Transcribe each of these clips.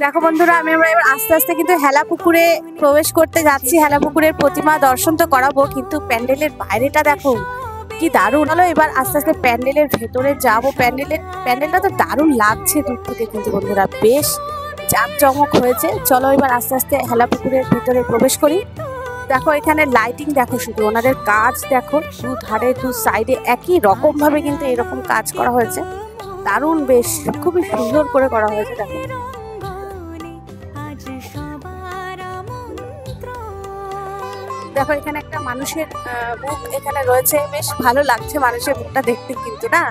দেখো বন্ধুরা, আমরা এবার আস্তে আস্তে কিন্তু হেলা পুকুরে প্রবেশ করতে যাচ্ছি। হেলা পুকুরের প্রতিমা দর্শন তো করাবো, কিন্তু প্যান্ডেলের বাইরেটা দেখো কি দারুণ। হলো এবার আস্তে আস্তে প্যান্ডেলের ভেতরে যাবো। প্যান্ডেলটা তো দারুণ লাগছে দূর থেকে কিন্তু বন্ধুরা, বেশ জাঁকজমক হয়েছে। চলো এবার আস্তে আস্তে হেলা পুকুরের ভিতরে প্রবেশ করি। দেখো এখানে লাইটিং দেখো, শুধু ওনাদের কাজ দেখো, দু ধারে দু সাইডে একই রকম ভাবে কিন্তু এরকম কাজ করা হয়েছে। দারুণ, বেশ খুবই সুন্দর করে করা হয়েছে। দেখো দেখো এখানে একটা মানুষের মুখ এখানে রয়েছে, বেশ ভালো লাগছে মানুষের মুখটা দেখতে কিন্তু না।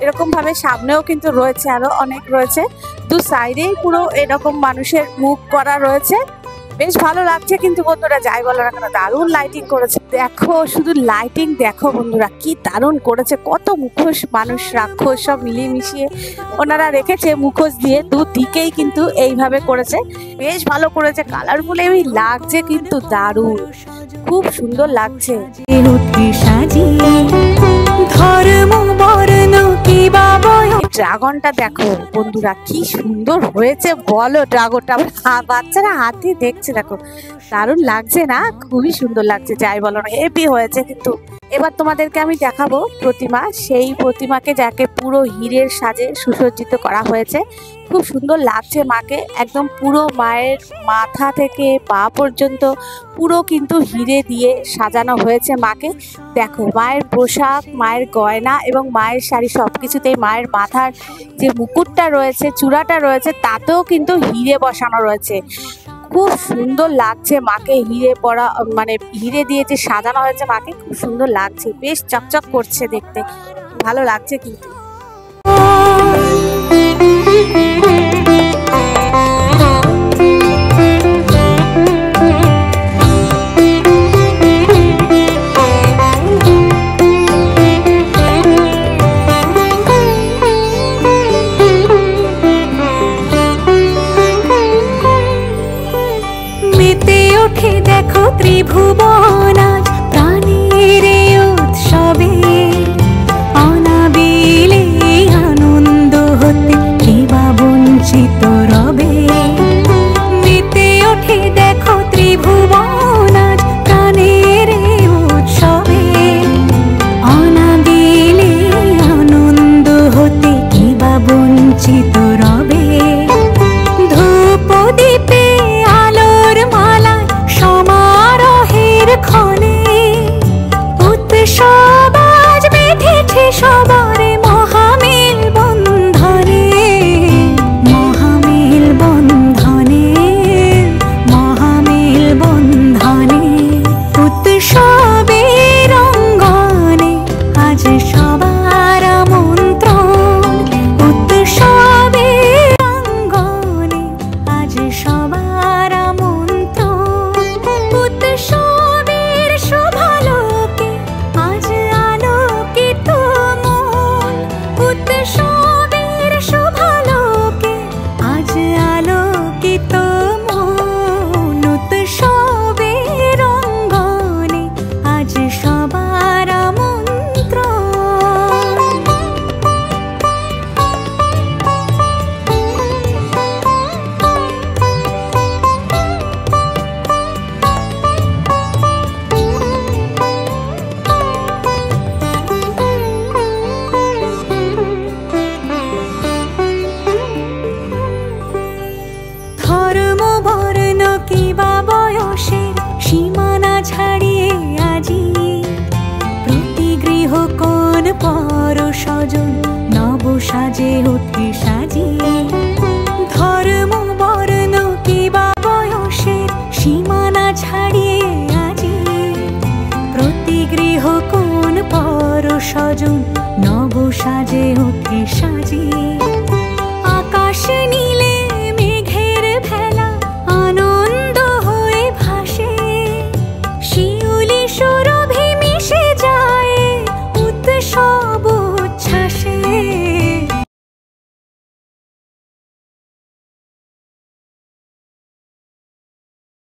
এরকম ভাবে সামনেও কিন্তু রয়েছে, আরো অনেক রয়েছে, দু সাইডেই পুরো এরকম মানুষের মুখ করা রয়েছে। বেশ ভালো লাগছে কিন্তু বন্ধুরা, যাই বলো না কেন দারুণ লাইটিং করেছে। দেখো শুধু লাইটিং দেখো বন্ধুরা, কি দারুণ করেছে। কত মুখোশ, মানুষ রাক্ষস সব মিলিয়ে মিশিয়ে ওনারা রেখেছে মুখোশ দিয়ে, দুদিকেই কিন্তু এইভাবে করেছে। বেশ ভালো করেছে, কালারফুল লাগছে কিন্তু দারুণ, খুব সুন্দর লাগছে। ড্রাগনটা দেখো বন্ধুরা, কি সুন্দর হয়েছে বলো। ড্রাগনটা বাচ্চারা হাতে দেখছে, দেখো দারুণ লাগছে না, খুবই সুন্দর লাগছে, যাই বলো না হেভি হয়েছে কিন্তু। এবার তোমাদেরকে আমি দেখাবো প্রতিমা, সেই প্রতিমাকে যাকে পুরো হীরের সাজে সুসজ্জিত করা হয়েছে। খুব সুন্দর লাগছে মাকে, একদম পুরো মায়ের মাথা থেকে পা পর্যন্ত পুরো কিন্তু হিরে দিয়ে সাজানো হয়েছে মাকে। দেখো মায়ের পোশাক, মায়ের গয়না এবং মায়ের শাড়ি সবকিছুতেই, মায়ের মাথার যে মুকুটটা রয়েছে, চূড়াটা রয়েছে, তাতেও কিন্তু হিরে বসানো রয়েছে। খুব সুন্দর লাগছে মাকে, হিরে পরা মানে হিরে দিয়ে যে সাজানো হয়েছে মাকে, খুব সুন্দর লাগছে, বেশ চকচক করছে দেখতে, ভালো লাগছে কিন্তু। দেখো ত্রিভুবন আজ প্রাণের উৎসবে, অনাবিলে আনন্দ হতে কিবা বঞ্চিত রবে। মেতে ওঠে দেখো ত্রিভুবন আজ প্রাণের উৎসবে, অনাবিলে আনন্দ হতে কিবা বঞ্চিত রবে। ধূপ দীপে আলোর মালা সমারোহের ক্ষণে, উৎসব আজ বেঁধেছে সবারে মহামেল বন্ধনে, মহামেল বন্ধনে, মহামেল বন্ধনে। উৎসবের অঙ্গনে আজ সবার আমন্ত্রণ, উৎসবের অঙ্গনে আজ সবার আমন্ত্রণ। উৎসবের শোভালোকে আজ আলোকিত মন, উৎসবের শোভালোকে আজ আলোকিত মন। উৎসবের অঙ্গনে আজ সবার আমন্ত্রণ। ধর্ম বর্ণ কিবা বয়সের সীমানা ছাড়িয়ে আজি, প্রতি গৃহ কোন পর স্বজন নব সাজে ওঠে সাজিয়ে। ধর্ম বর্ণ কিবা বয়সের সীমানা ছাড়িয়ে আজি, প্রতি গৃহ কোন পর স্বজন নব সাজে ওঠে